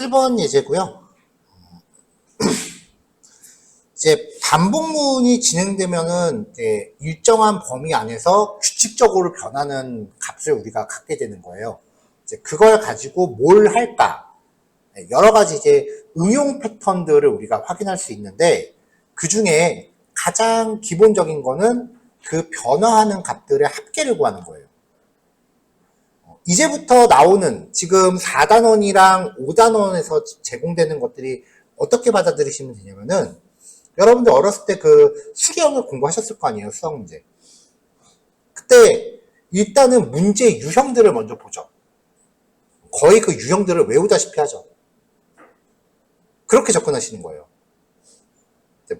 7번 예제고요. 이제 반복문이 진행되면은 이제 일정한 범위 안에서 규칙적으로 변하는 값을 우리가 갖게 되는 거예요. 이제 그걸 가지고 뭘 할까? 여러 가지 이제 응용 패턴들을 우리가 확인할 수 있는데, 그 중에 가장 기본적인 거는 그 변화하는 값들의 합계를 구하는 거예요. 이제부터 나오는 지금 4단원이랑 5단원에서 제공되는 것들이 어떻게 받아들이시면 되냐면은, 여러분들 어렸을 때 그 수기형을 공부하셨을 거 아니에요, 수학 문제. 그때 일단은 문제 유형들을 먼저 보죠. 거의 그 유형들을 외우다시피 하죠. 그렇게 접근하시는 거예요.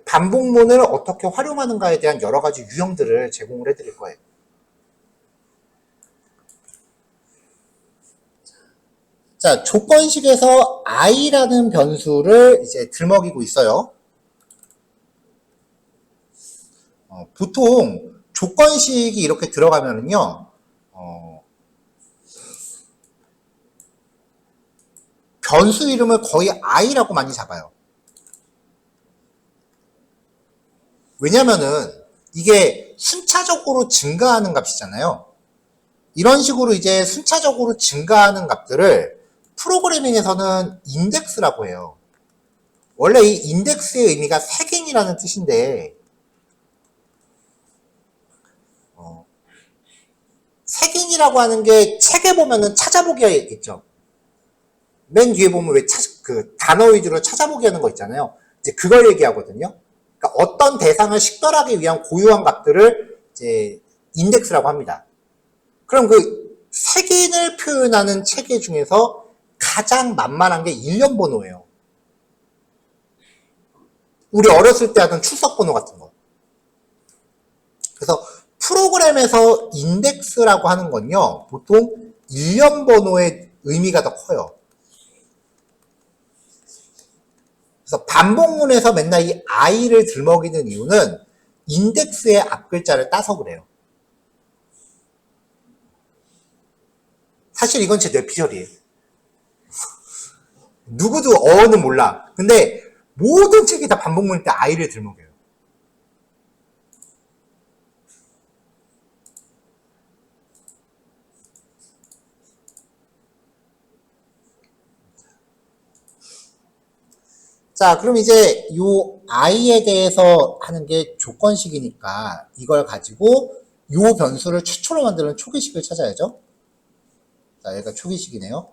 반복문을 어떻게 활용하는가에 대한 여러 가지 유형들을 제공을 해드릴 거예요. 자, 조건식에서 i라는 변수를 이제 들먹이고 있어요. 보통 조건식이 이렇게 들어가면은요, 변수 이름을 거의 i라고 많이 잡아요. 왜냐면은 이게 순차적으로 증가하는 값이잖아요. 이런 식으로 이제 순차적으로 증가하는 값들을 프로그래밍에서는 인덱스라고 해요. 원래 이 인덱스의 의미가 색인이라는 뜻인데, 색인이라고 하는 게 책에 보면은 찾아보기가 있죠. 맨 뒤에 보면 왜 그 단어 위주로 찾아보기 하는 거 있잖아요. 이제 그걸 얘기하거든요. 그러니까 어떤 대상을 식별하기 위한 고유한 값들을 이제 인덱스라고 합니다. 그럼 그 색인을 표현하는 체계 중에서 가장 만만한 게 일련 번호예요. 우리 어렸을 때 하던 출석 번호 같은 거. 그래서 프로그램에서 인덱스라고 하는 건요, 보통 일련 번호의 의미가 더 커요. 그래서 반복문에서 맨날 이 i를 들먹이는 이유는 인덱스의 앞글자를 따서 그래요. 사실 이건 제 뇌피셜이에요. 누구도 어는 몰라. 근데 모든 책이 다 반복문일 때 i를 들먹여요. 자, 그럼 이제 요 i에 대해서 하는 게 조건식이니까 이걸 가지고 요 변수를 최초로 만드는 초기식을 찾아야죠. 자, 여기가 초기식이네요.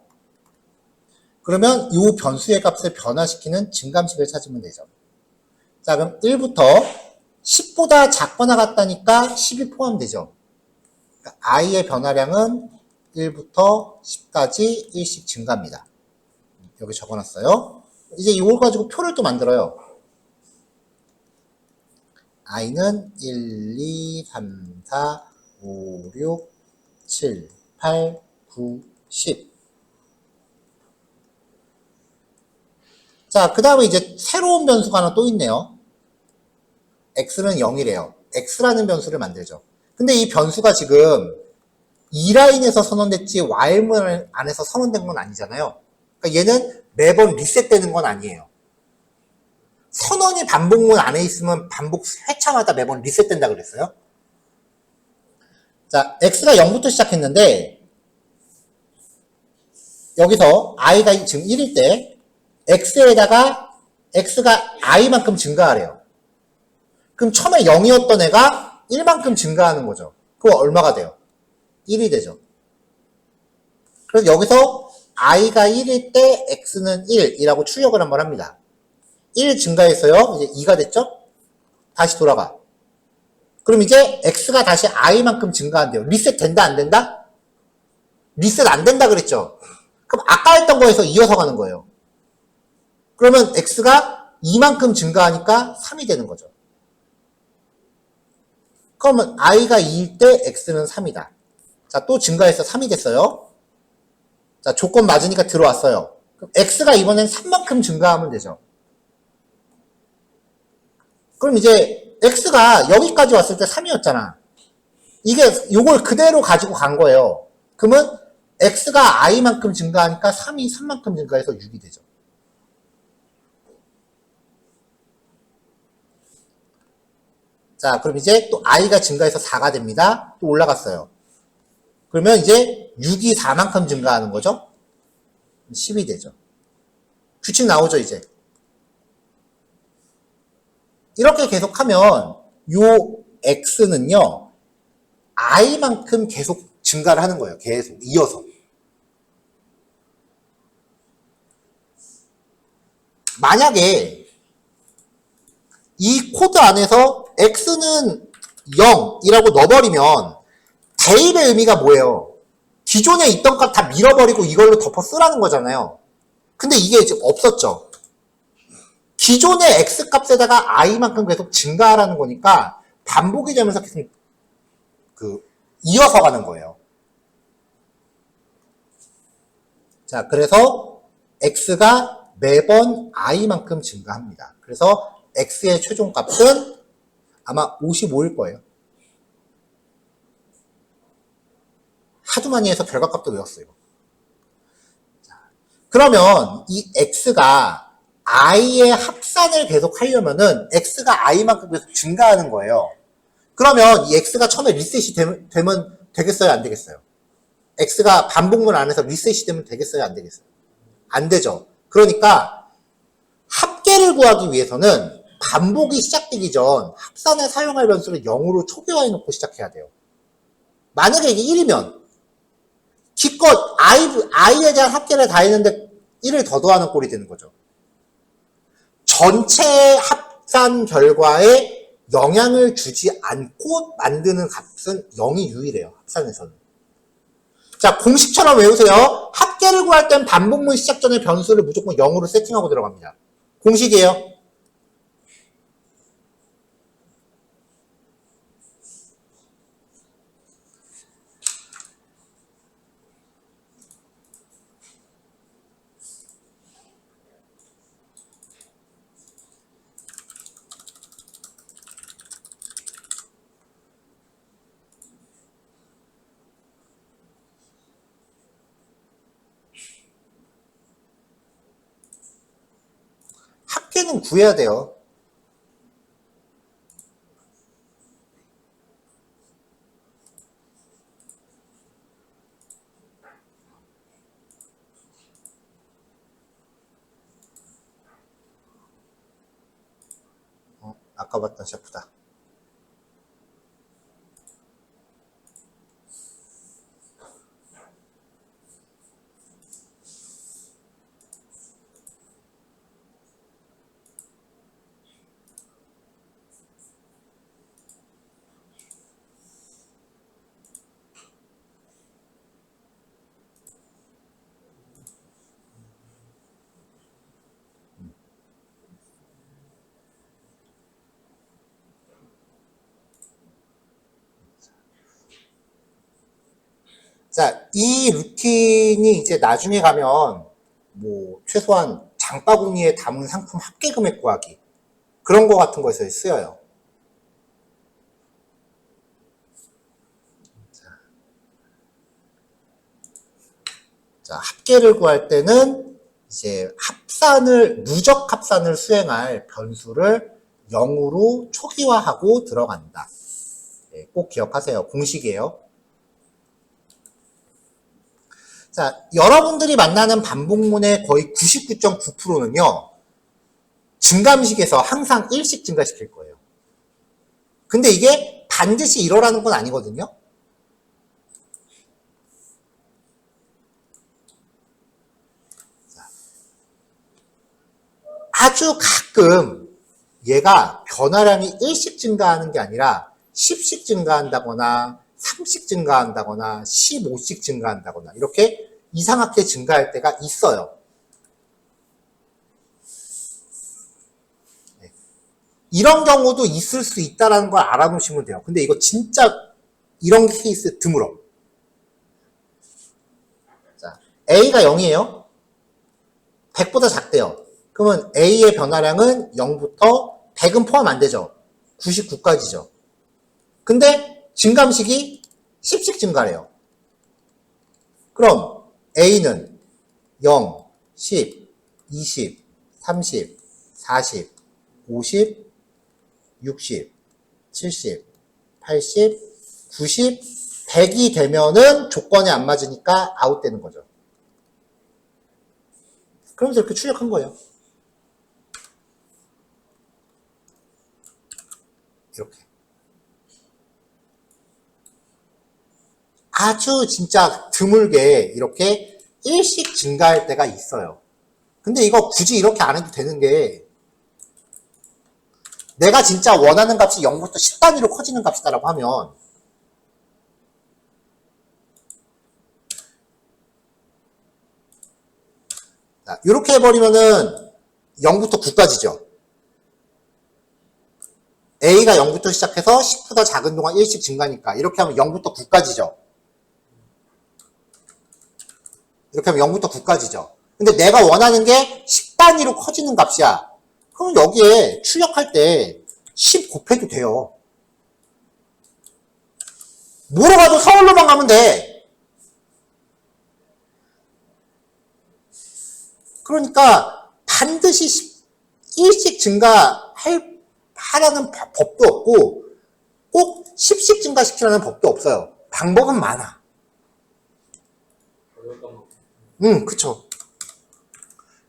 그러면 요 변수의 값을 변화시키는 증감식을 찾으면 되죠. 자, 그럼 1부터 10보다 작거나 같다니까 10이 포함되죠. 그러니까 i의 변화량은 1부터 10까지 1씩 증가합니다. 여기 적어놨어요. 이제 이걸 가지고 표를 또 만들어요. i는 1, 2, 3, 4, 5, 6, 7, 8, 9, 10. 자, 그 다음에 이제 새로운 변수가 하나 또 있네요. x는 0이래요. x라는 변수를 만들죠. 근데 이 변수가 지금 E라인에서 선언됐지 Y문 안에서 선언된 건 아니잖아요. 그러니까 얘는 매번 리셋되는 건 아니에요. 선언이 반복문 안에 있으면 반복 회차마다 매번 리셋된다 그랬어요. 자, x가 0부터 시작했는데 여기서 i가 지금 1일 때 x에다가 x가 i만큼 증가하래요. 그럼 처음에 0이었던 애가 1만큼 증가하는 거죠. 그거 얼마가 돼요? 1이 되죠. 그래서 여기서 i가 1일 때 x는 1이라고 출력을 한번 합니다. 1 증가했어요. 이제 2가 됐죠? 다시 돌아가. 그럼 이제 x가 다시 i만큼 증가한대요. 리셋 된다 안 된다? 리셋 안 된다 그랬죠? 그럼 아까 했던 거에서 이어서 가는 거예요. 그러면 x가 2만큼 증가하니까 3이 되는 거죠. 그러면 i가 2일 때 x는 3이다. 자, 또 증가해서 3이 됐어요. 자, 조건 맞으니까 들어왔어요. 그럼 x가 이번엔 3만큼 증가하면 되죠. 그럼 이제 x가 여기까지 왔을 때 3이었잖아. 이게 요걸 그대로 가지고 간 거예요. 그러면 x가 i만큼 증가하니까 3이 3만큼 증가해서 6이 되죠. 자, 그럼 이제 또 i가 증가해서 4가 됩니다. 또 올라갔어요. 그러면 이제 6이 4만큼 증가하는 거죠? 10이 되죠. 규칙 나오죠, 이제. 이렇게 계속하면 요 x는요, i만큼 계속 증가를 하는 거예요. 계속 이어서. 만약에 이 코드 안에서 x는 0이라고 넣어버리면 대입의 의미가 뭐예요? 기존에 있던 값 다 밀어버리고 이걸로 덮어 쓰라는 거잖아요. 근데 이게 지금 없었죠. 기존의 x 값에다가 i만큼 계속 증가하라는 거니까 반복이 되면서 계속 이어서 가는 거예요. 자, 그래서 x가 매번 i만큼 증가합니다. 그래서 x의 최종값은 아마 55일 거예요. 하도 많이 해서 결과값도 외웠어요. 자, 그러면 이 x가 i의 합산을 계속 하려면은 x가 i만큼 계속 증가하는 거예요. 그러면 이 x가 처음에 리셋이 되면 되겠어요? 안 되겠어요? x가 반복문 안에서 리셋이 되면 되겠어요? 안 되겠어요? 안 되죠. 그러니까 합계를 구하기 위해서는 반복이 시작되기 전 합산에 사용할 변수를 0으로 초기화해 놓고 시작해야 돼요. 만약에 이게 1이면 기껏 i에 대한 합계를 다 했는데 1을 더 더하는 꼴이 되는 거죠. 전체 합산 결과에 영향을 주지 않고 만드는 값은 0이 유일해요. 합산에서는. 자, 공식처럼 외우세요. 합계를 구할 땐 반복문 시작 전에 변수를 무조건 0으로 세팅하고 들어갑니다. 공식이에요. 합계는 구해야 돼요. 아까 봤던 셰프다. 자, 이 루틴이 이제 나중에 가면 뭐 최소한 장바구니에 담은 상품 합계 금액 구하기 그런 거 같은 거에서 쓰여요. 자, 합계를 구할 때는 이제 누적 합산을 수행할 변수를 0으로 초기화하고 들어간다. 네, 꼭 기억하세요. 공식이에요. 자, 여러분들이 만나는 반복문의 거의 99.9%는요, 증감식에서 항상 1씩 증가시킬 거예요. 근데 이게 반드시 이러라는 건 아니거든요. 아주 가끔 얘가 변화량이 1씩 증가하는 게 아니라 10씩 증가한다거나 3씩 증가한다거나 15씩 증가한다거나 이렇게 이상하게 증가할 때가 있어요. 이런 경우도 있을 수 있다는 걸 알아놓으시면 돼요. 근데 이거 진짜 이런 케이스 드물어. 자, A가 0이에요. 100보다 작대요. 그러면 A의 변화량은 0부터 100은 포함 안 되죠. 99까지죠. 근데 증감식이 10씩 증가해요. 그럼 A는 0, 10, 20, 30, 40, 50, 60, 70, 80, 90, 100이 되면은 조건이 안 맞으니까 아웃되는 거죠. 그러면서 이렇게 출력한 거예요. 이렇게. 아주 진짜 드물게 이렇게 일씩 증가할 때가 있어요. 근데 이거 굳이 이렇게 안 해도 되는 게 내가 진짜 원하는 값이 0부터 10단위로 커지는 값이다라고 하면 자, 이렇게 해버리면은 0부터 9까지죠. A가 0부터 시작해서 10보다 작은 동안 1씩 증가니까 이렇게 하면 0부터 9까지죠. 이렇게 하면 0부터 9까지죠. 근데 내가 원하는 게 10단위로 커지는 값이야. 그럼 여기에 출력할 때 10 곱해도 돼요. 뭐로 가도 서울로만 가면 돼. 그러니까 반드시 1씩 증가하라는 법도 없고 꼭 10씩 증가시키라는 법도 없어요. 방법은 많아. 그쵸.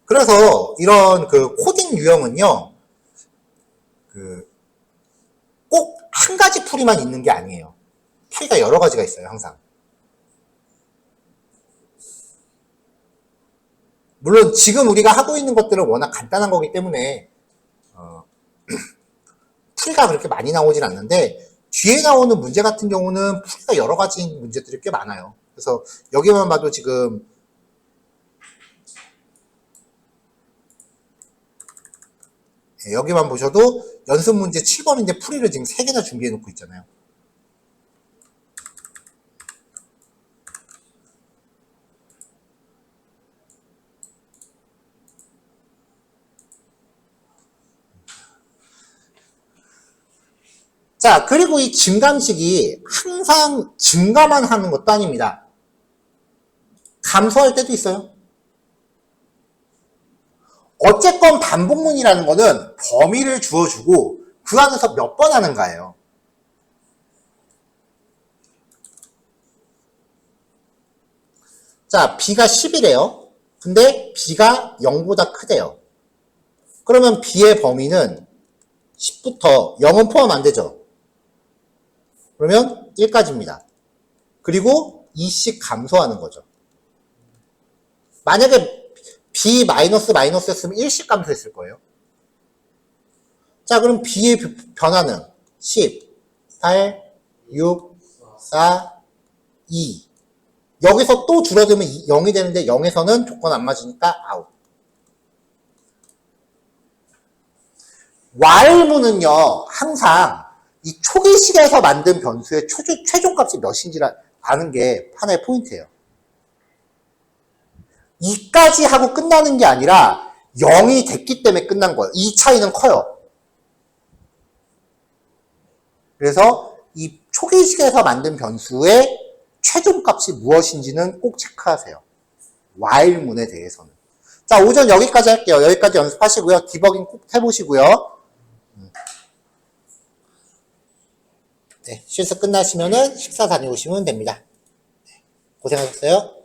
그래서 이런 그 코딩 유형은요, 꼭 한 가지 풀이만 있는 게 아니에요. 풀이가 여러 가지가 있어요, 항상. 물론 지금 우리가 하고 있는 것들은 워낙 간단한 거기 때문에 풀이가 그렇게 많이 나오진 않는데 뒤에 나오는 문제 같은 경우는 풀이가 여러 가지 문제들이 꽤 많아요. 그래서 여기만 봐도 지금 여기만 보셔도 연습 문제 7번인데 풀이를 지금 3개나 준비해 놓고 있잖아요. 자, 그리고 이 증감식이 항상 증가만 하는 것도 아닙니다. 감소할 때도 있어요. 어쨌건 반복문이라는 거는 범위를 주어주고 그 안에서 몇 번 하는가예요. 자, b가 10이래요. 근데 b가 0보다 크대요. 그러면 b의 범위는 10부터 0은 포함 안 되죠. 그러면 1까지입니다. 그리고 2씩 감소하는 거죠. 만약에 b 마이너스였으면 1씩 감소했을 거예요. 자, 그럼 b의 변화는 10, 8, 6, 4, 2. 여기서 또 줄어들면 0이 되는데 0에서는 조건 안 맞으니까 아웃. while문은요, 항상 이 초기식에서 만든 변수의 최종값이 몇인지를 아는 게 하나의 포인트예요. 2까지 하고 끝나는 게 아니라 0이 됐기 때문에 끝난 거예요. 이 차이는 커요. 그래서 이 초기식에서 만든 변수의 최종값이 무엇인지는 꼭 체크하세요. while문에 대해서는. 자, 오전 여기까지 할게요. 여기까지 연습하시고요. 디버깅 꼭 해보시고요. 네, 실습 끝나시면은 식사 다녀오시면 됩니다. 고생하셨어요.